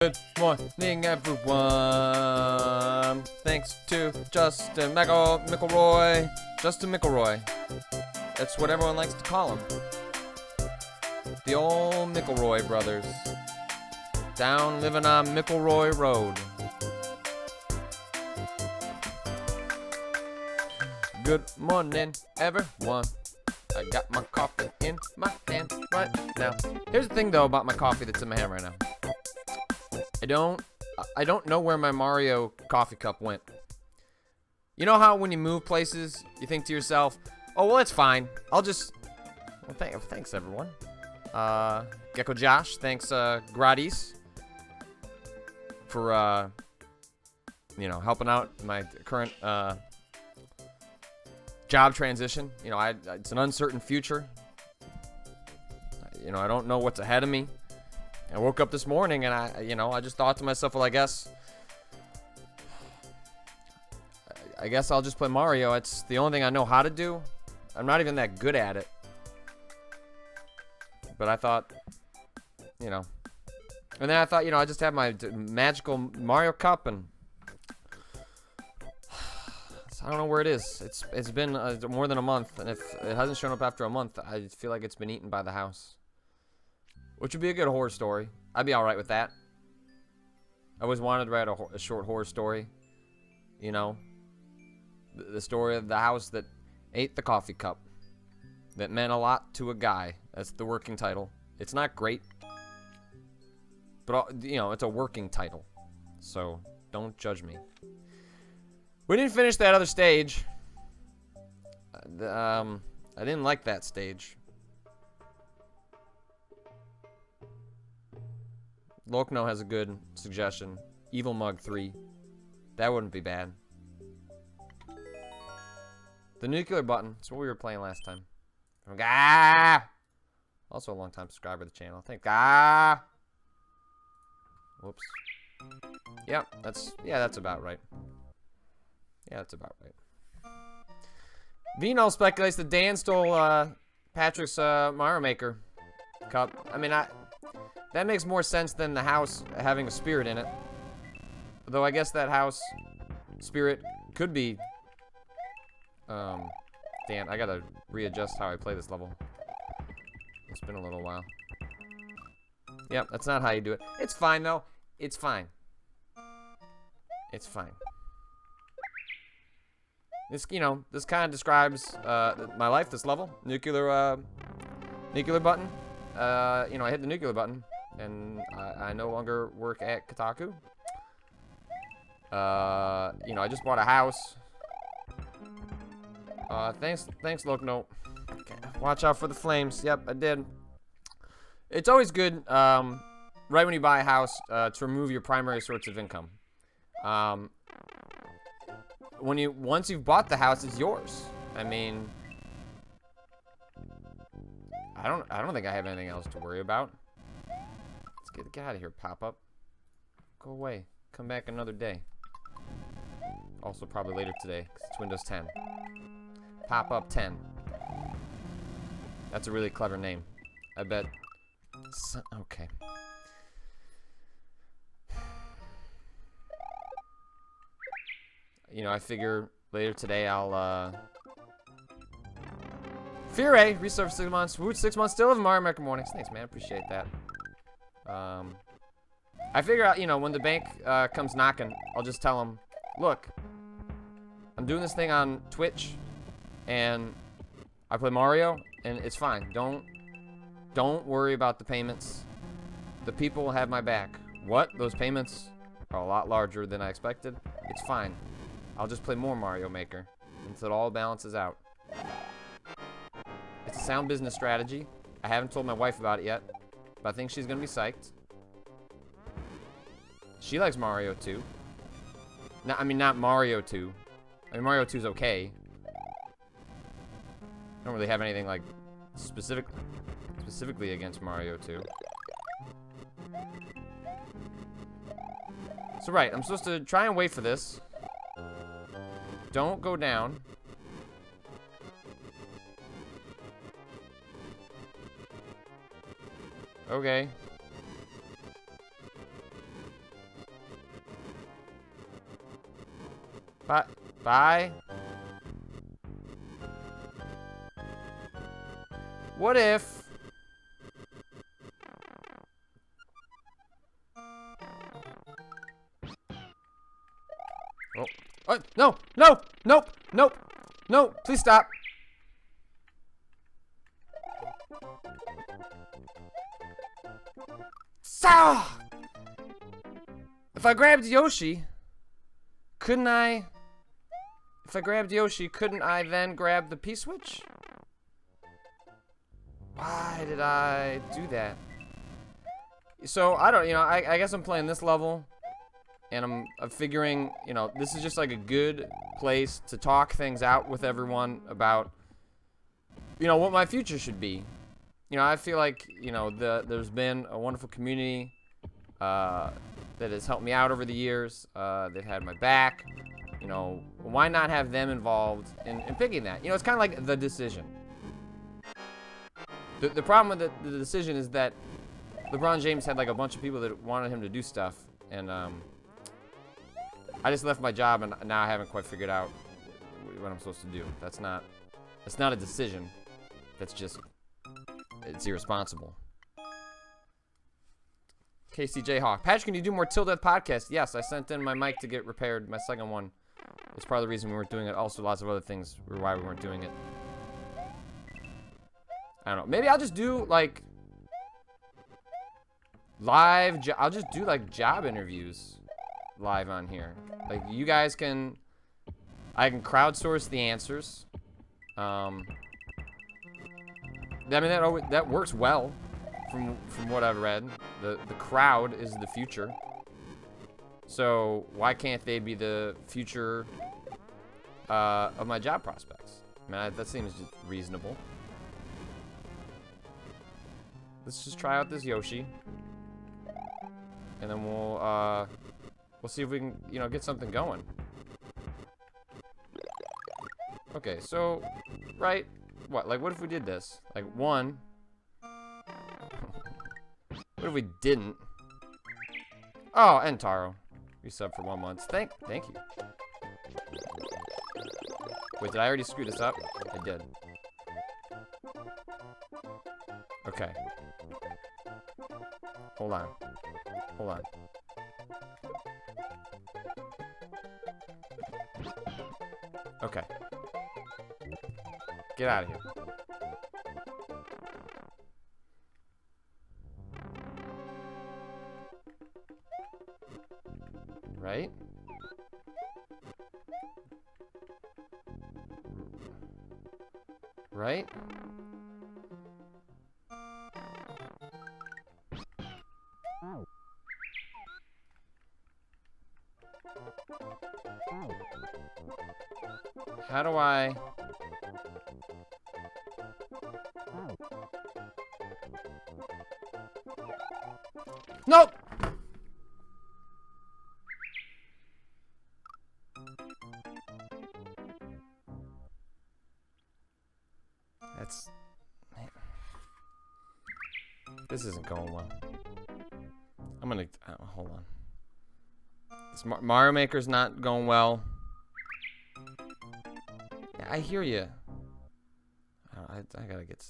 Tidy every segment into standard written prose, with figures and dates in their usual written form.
Good morning, everyone. Thanks to Justin McElroy. Justin McElroy. That's what everyone likes to call him. The old McElroy brothers. Down living on McElroy Road. Good morning, everyone. I got my coffee in my hand right now. Here's the thing, though, about my coffee that's in my hand right now. I don't know where my Mario coffee cup went. You know how when you move places, you think to yourself, oh, well, it's fine. I'll just... Well, thanks, everyone. Gecko Josh, thanks, Gratis, for, helping out my current, job transition. It's an uncertain future. I don't know what's ahead of me. I woke up this morning and I just thought to myself, well, I guess I'll just play Mario. It's the only thing I know how to do. I'm not even that good at it. But I thought, and then I thought, I just have my magical Mario cup, and I don't know where it is. It's been more than a month, and if it hasn't shown up after a month, I feel like it's been eaten by the house. Which would be a good horror story. I'd be alright with that. I always wanted to write a short horror story. The story of the house that ate the coffee cup. That meant a lot to a guy. That's the working title. It's not great. But, it's a working title. So, don't judge me. We didn't finish that other stage. I didn't like that stage. Lokno has a good suggestion. Evil Mug 3. That wouldn't be bad. The nuclear button. That's what we were playing last time. Also a long time subscriber to the channel. Thank God. Whoops. Yep, that's about right. Yeah, that's about right. Vino speculates that Dan stole Patrick's Mario Maker cup. I mean, that makes more sense than the house having a spirit in it. Though I guess that house spirit could be... damn, I gotta readjust how I play this level. It's been a little while. Yep, that's not how you do it. It's fine, though. It's fine. It's fine. This, this kind of describes my life, this level. Nuclear button. I hit the nuclear button. And I no longer work at Kotaku. I just bought a house. Thanks, Lokno. Okay. Watch out for the flames. Yep, I did. It's always good, right when you buy a house, to remove your primary source of income. Once you've bought the house, it's yours. I mean, I don't think I have anything else to worry about. Get out of here, pop-up. Go away. Come back another day. Also, probably later today, because it's Windows 10. Pop-up 10. That's a really clever name. I bet. Okay. I figure later today I'll, Fire, resurfaced 6 months. Woot, 6 months still of Mario Maker mornings. Thanks, man. Appreciate that. I figure out, when the bank comes knocking, I'll just tell them, look, I'm doing this thing on Twitch, and I play Mario, and it's fine. Don't worry about the payments. The people will have my back. What? Those payments are a lot larger than I expected? It's fine. I'll just play more Mario Maker until it all balances out. It's a sound business strategy. I haven't told my wife about it yet. But I think she's gonna be psyched. She likes Mario 2. Not Mario 2. Mario 2's okay. I don't really have anything, like, specifically against Mario 2. So, right, I'm supposed to try and wait for this. Don't go down. Okay. Bye. Bye. What if... Oh, no, no, nope, nope, no, please stop. If I grabbed Yoshi, couldn't I? If I grabbed Yoshi, couldn't I then grab the P-switch? Why did I do that? So, I don't, I guess I'm playing this level. And I'm figuring, this is just like a good place to talk things out with everyone about, what my future should be. I feel like, there's been a wonderful community that has helped me out over the years. They've had my back. Why not have them involved in picking that? It's kind of like the decision. The problem with the decision is that LeBron James had like a bunch of people that wanted him to do stuff. And, I just left my job, and now I haven't quite figured out what I'm supposed to do. It's not a decision. That's just, it's irresponsible. KCJ Hawk. Patrick, can you do more Till Death podcast? Yes, I sent in my mic to get repaired. My second one. It's part of the reason we weren't doing it. Also, lots of other things were why we weren't doing it. I don't know. Maybe I'll just do, like, I'll just do, like, job interviews live on here. Like, you guys can, I can crowdsource the answers. I mean, that works well from what I've read. The crowd is the future. So why can't they be the future of my job prospects? I mean, that seems just reasonable. Let's just try out this Yoshi, and then we'll see if we can, get something going. Okay, so, right, what if we did this? Like, one. What if we didn't? Oh, and Taro. You subbed for 1 month. Thank you. Wait, did I already screw this up? I did. Okay. Hold on. Okay. Get out of here. Right? Right? How do I... Nope! That's... Man. This isn't going well. I'm gonna... hold on. This Mario Maker's not going well. Yeah, I hear you. I gotta get...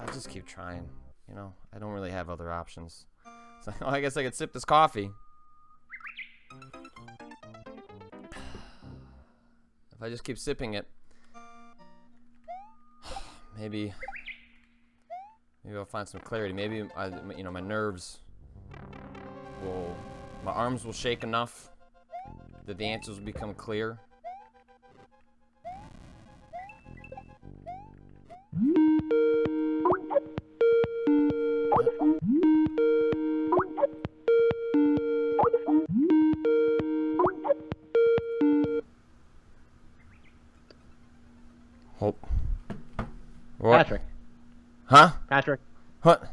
I'll just keep trying, I don't really have other options. So, I guess I could sip this coffee. If I just keep sipping it, maybe I'll find some clarity. Maybe my nerves will, my arms will shake enough that the answers will become clear. Patrick. Huh? Patrick. What?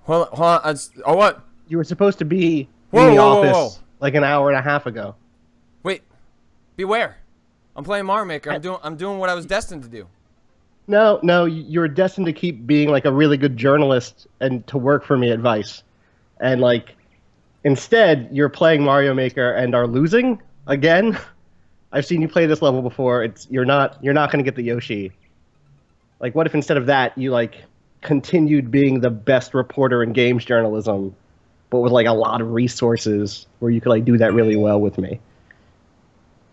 Hold on. What? You were supposed to be in the office like an hour and a half ago. Wait. Beware. I'm playing Mario Maker. I'm doing what I was destined to do. No, you were destined to keep being like a really good journalist and to work for me at Vice. And like, Instead, you're playing Mario Maker and are losing again. I've seen you play this level before. You're not going to get the Yoshi. Like, what if instead of that, you like continued being the best reporter in games journalism, but with like a lot of resources where you could like do that really well with me?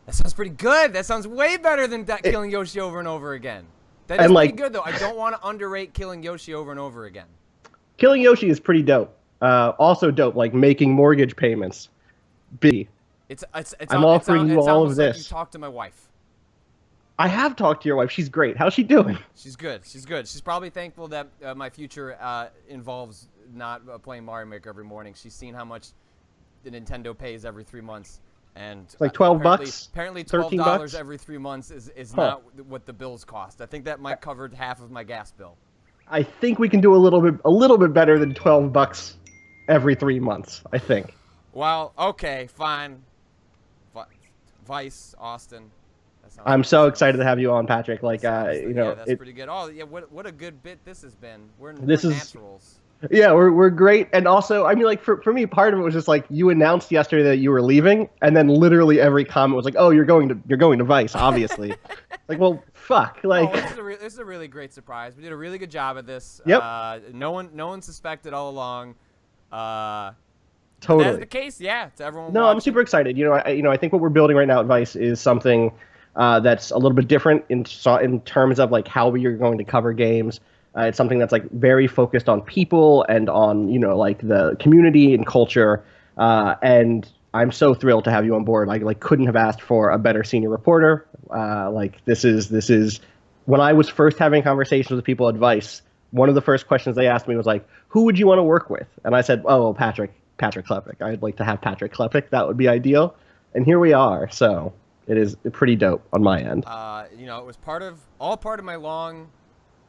That sounds pretty good. That sounds way better than killing Yoshi over and over again. That is And pretty like good, though. I don't want to underrate killing Yoshi over and over again. killing Yoshi is pretty dope. Also dope, like making mortgage payments. B. I'm offering you all of Like you this. talk to my wife. I have talked to your wife. She's great. How's she doing? She's good. She's good. She's probably thankful that my future involves not playing Mario Maker every morning. She's seen how much the Nintendo pays every 3 months, and It's like 12 apparently, bucks. Apparently, $13 $12 every 3 months is Huh. not what the bills cost. I think that might cover half of my gas bill. I think we can do a little bit better than $12 every 3 months. I think. Well, okay, fine. Vice, Austin. That sounds I'm good. so excited to have you on, Patrick. Like, Yeah, that's pretty good. Oh, yeah, what a good bit this has been. We're This is- naturals. yeah, we're great. And also, I mean, like for me, part of it was just like you announced yesterday that you were leaving, and then literally every comment was like, "Oh, you're going to Vice, obviously." Like, well, fuck. Like, Oh, this is a really great surprise. We did a really good job at this. Yep. No one suspected all along. totally. That's the case. Yeah. To everyone. No, I'm super excited. I think what we're building right now at Vice is something that's a little bit different in terms of like how we are going to cover games. It's something that's like very focused on people and on like the community and culture. And I'm so thrilled to have you on board. I like couldn't have asked for a better senior reporter. Like this is when I was first having conversations with people at Vice. One of the first questions they asked me was like, "Who would you want to work with?" And I said, "Oh, well, Patrick Klepek. I'd like to have Patrick Klepek. That would be ideal." And here we are. So it is pretty dope on my end. It was part of my long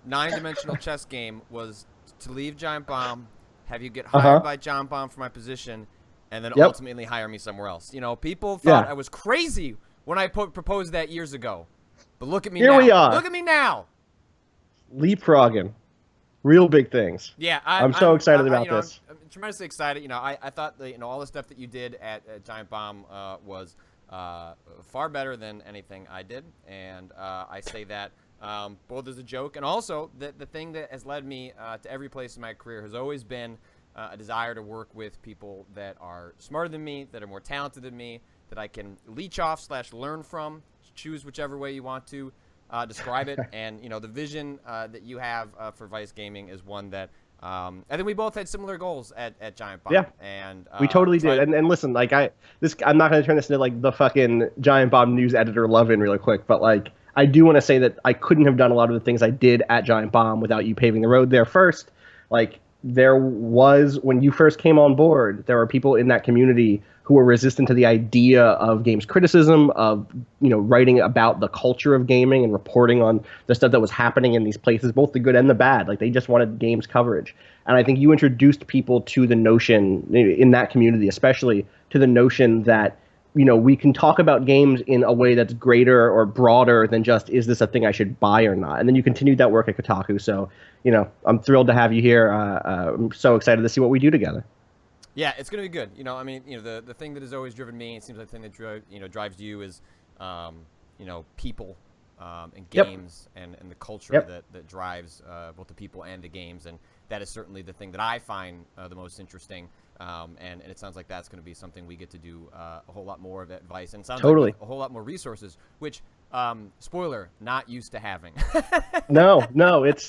9-dimensional chess game was to leave Giant Bomb, have you get hired by Giant Bomb for my position, and then ultimately hire me somewhere else. People thought I was crazy when I proposed that years ago. But look at me now. Here we are. Look at me now. Leapfrogging. Real big things. Yeah, I'm so excited about this. I'm tremendously excited. I thought that all the stuff that you did at Giant Bomb was far better than anything I did, and I say that both as a joke and also the thing that has led me to every place in my career has always been a desire to work with people that are smarter than me, that are more talented than me, that I can leech off / learn from. Choose whichever way you want to describe it. And the vision that you have for Vice Gaming is one that I think we both had similar goals at Giant Bomb. Yeah, and we totally did. And listen, like I'm not going to turn this into like the fucking Giant Bomb news editor love-in really quick, but like I do want to say that I couldn't have done a lot of the things I did at Giant Bomb without you paving the road there first. Like there was, when you first came on board, there were people in that community who were resistant to the idea of games criticism, of writing about the culture of gaming and reporting on the stuff that was happening in these places, both the good and the bad. Like they just wanted games coverage. And I think you introduced people to the notion in that community, especially to the notion that we can talk about games in a way that's greater or broader than just, is this a thing I should buy or not? And then you continued that work at Kotaku. So, I'm thrilled to have you here. I'm so excited to see what we do together. Yeah, it's going to be good. The thing that has always driven me, it seems like the thing that drives you is, people and games and the culture that drives both the people and the games. And that is certainly the thing that I find the most interesting. And it sounds like that's going to be something we get to do a whole lot more of at Vice. And it sounds like a whole lot more resources, which, spoiler, not used to having. No,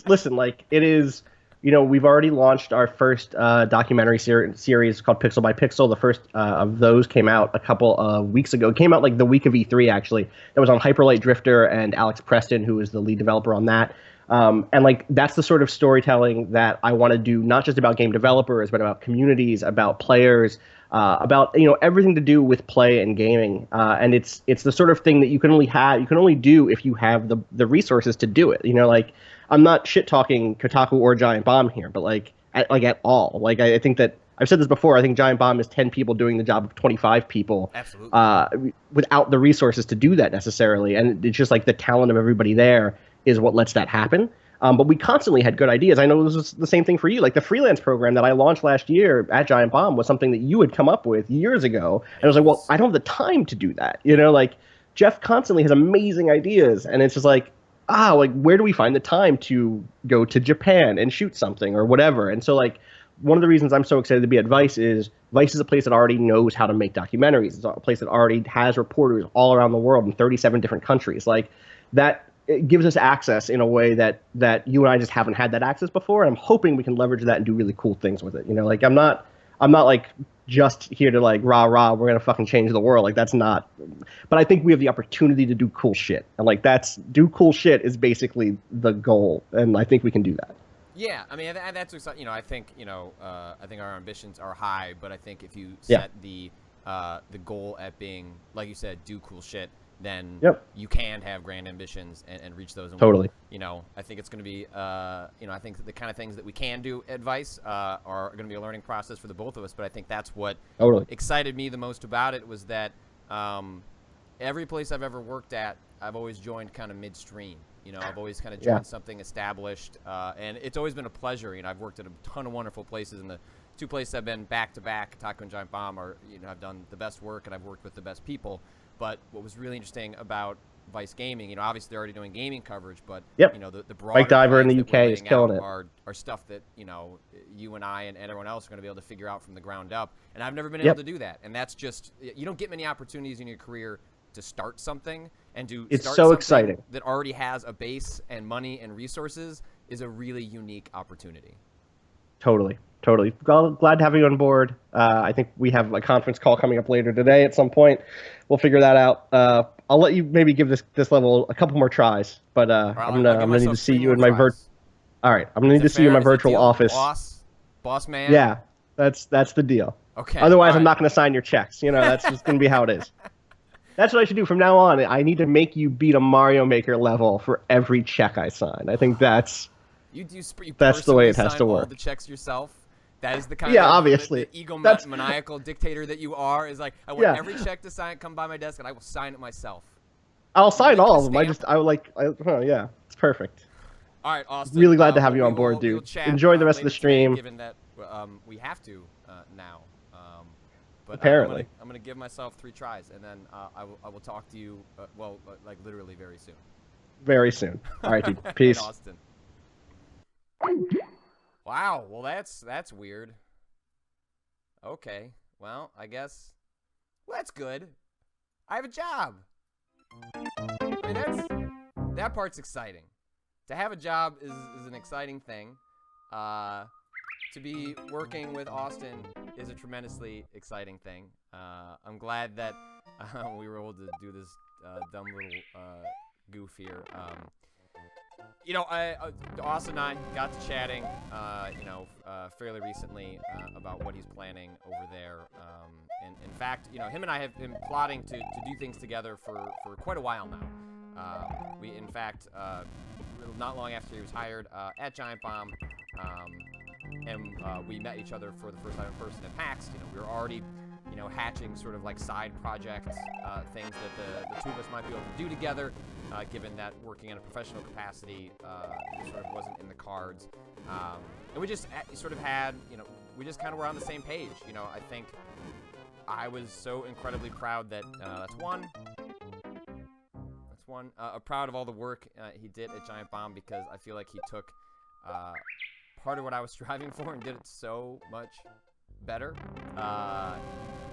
listen, like it is, we've already launched our first documentary series called Pixel by Pixel. The first of those came out a couple of weeks ago. It came out like the week of E3, actually. That was on Hyperlight Drifter and Alex Preston, who is the lead developer on that. And like that's the sort of storytelling that I want to do, not just about game developers, but about communities, about players, about everything to do with play and gaming. And it's the sort of thing that you can only do if you have the resources to do it. Like I'm not shit talking Kotaku or Giant Bomb here, but like at all. Like I think that I've said this before. I think Giant Bomb is 10 people doing the job of 25 people. Absolutely. Without the resources to do that necessarily, and it's just like the talent of everybody there is what lets that happen. But we constantly had good ideas. I know this was the same thing for you. Like the freelance program that I launched last year at Giant Bomb was something that you had come up with years ago. And I was like, well, I don't have the time to do that. You know, like Jeff constantly has amazing ideas. And it's just like, like where do we find the time to go to Japan and shoot something or whatever? And so like one of the reasons I'm so excited to be at Vice is a place that already knows how to make documentaries. It's a place that already has reporters all around the world in 37 different countries. Like that it gives us access in a way that you and I just haven't had that access before. And I'm hoping we can leverage that and do really cool things with it. You know, like I'm not like just here to like rah rah, we're gonna fucking change the world. Like that's not. But I think we have the opportunity to do cool shit, and like do cool shit is basically the goal, and I think we can do that. Yeah, I mean that's you know I think I think our ambitions are high, but I think if you set the goal at being, like you said, do cool shit, then you can have grand ambitions and reach those. And totally. You know, I think it's going to be I think the kind of things that we can do at Vice are going to be a learning process for the both of us. But I think that's what excited me the most about it was that every place I've ever worked at, I've always joined kind of midstream. You know, I've always kind of joined something established, and it's always been a pleasure. You know, I've worked at a ton of wonderful places, and the two places I've been back to back, Taco and Giant Bomb, are I've done the best work and I've worked with the best people. But what was really interesting about Vice Gaming, obviously they're already doing gaming coverage, but the broader Mike Diver in the UK is killing it. Are stuff that you and I and everyone else are going to be able to figure out from the ground up, and I've never been able to do that. And that's just you don't get many opportunities in your career to start something and do. It's so exciting that already has a base and money and resources is a really unique opportunity. Totally. Glad to have you on board. I think we have a conference call coming up later today at some point. We'll figure that out. I'll let you maybe give this level a couple more tries, but I'm gonna need to see you in my All right, I'm gonna need to see you in my virtual office. Boss man. Yeah, that's the deal. Okay. Otherwise, I'm not gonna sign your checks. That's just gonna be how it is. That's what I should do from now on. I need to make you beat a Mario Maker level for every check I sign. I think that's the way it has to work. All the checks yourself. That is the kind of obviously the egomaniacal dictator that you are. Is like I want every check to sign, come by my desk, and I will sign it myself. I'll sign all of them. It's perfect. All right, Austin. Really glad to have you on board, dude. Enjoy the rest of the stream. Given that we have to now. But apparently, I'm gonna give myself 3 tries, and then I will talk to you. Like literally very soon. Very soon. All right, dude. Peace. Austin. Wow. Well, that's weird. Okay. Well, I guess. Well, that's good. I have a job. I mean, that part's exciting. To have a job is an exciting thing. To be working with Austin is a tremendously exciting thing. I'm glad that we were able to do this dumb little goof here. Austin and I got to chatting, fairly recently about what he's planning over there. And in fact, him and I have been plotting to do things together for quite a while now. We, in fact, not long after he was hired at Giant Bomb, and we met each other for the first time in person at PAX. We were already, hatching sort of like side projects, things that the two of us might be able to do together, given that working in a professional capacity sort of wasn't in the cards. And we just sort of had, we just kind of were on the same page. I think I was so incredibly proud that that's one. Proud of all the work he did at Giant Bomb, because I feel like he took part of what I was striving for and did it so much better.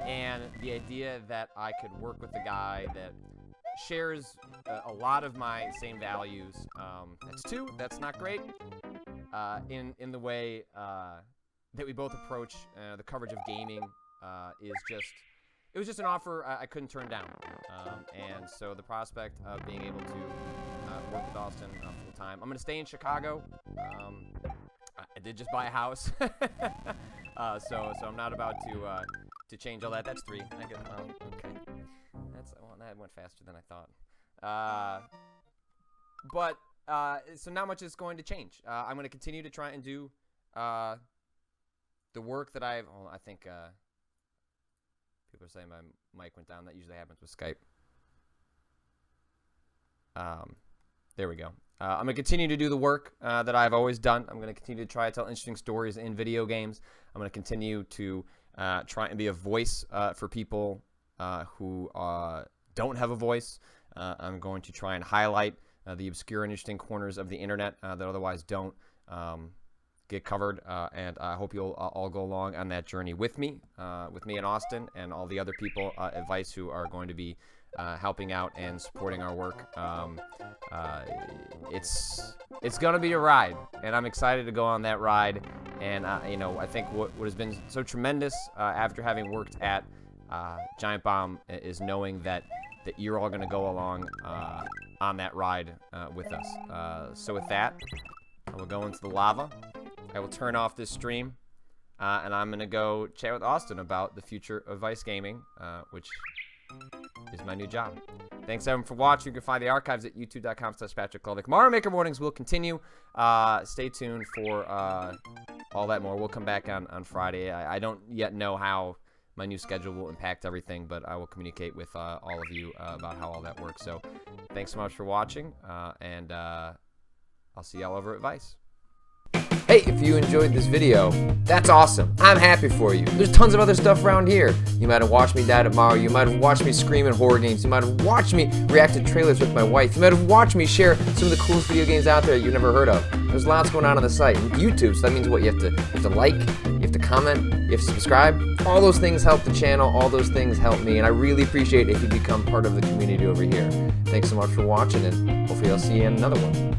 And the idea that I could work with a guy that shares a lot of my same values. That's 2. That's not great. In the way that we both approach the coverage of gaming it was just an offer I couldn't turn down. And so the prospect of being able to work with Austin full time. I'm going to stay in Chicago. I did just buy a house. So I'm not about to change all that. That's 3. Okay. That went faster than I thought. So not much is going to change. I'm going to continue to try and do the work that I think people are saying my mic went down. That usually happens with Skype. There we go. I'm going to continue to do the work that I've always done. I'm going to continue to try to tell interesting stories in video games. I'm going to continue to try and be a voice for people who don't have a voice. I'm going to try and highlight the obscure and interesting corners of the internet that otherwise don't get covered. And I hope you'll all go along on that journey with me and Austin and all the other people at Vice who are going to be helping out and supporting our work. It's gonna be a ride, and I'm excited to go on that ride. And I think what has been so tremendous after having worked at Giant Bomb is knowing that you're all gonna go along on that ride with us. So with that, I will go into the lava. I will turn off this stream, and I'm gonna go chat with Austin about the future of Vice Gaming, which is my new job. Thanks everyone for watching. You can find the archives at youtube.com/PatrickKlepek. Mario Maker Mornings will continue. Stay tuned for all that more. We'll come back on Friday. I don't yet know how my new schedule will impact everything, but I will communicate with all of you about how all that works. So thanks so much for watching, and I'll see y'all over at Vice. Hey, if you enjoyed this video, that's awesome. I'm happy for you. There's tons of other stuff around here. You might have watched me die at Mario. You might have watched me scream at horror games. You might have watched me react to trailers with my wife. You might have watched me share some of the coolest video games out there you've never heard of. There's lots going on the site. YouTube, so that means what? You have to like, you have to comment, you have to subscribe. All those things help the channel. All those things help me, and I really appreciate it if you become part of the community over here. Thanks so much for watching, and hopefully I'll see you in another one.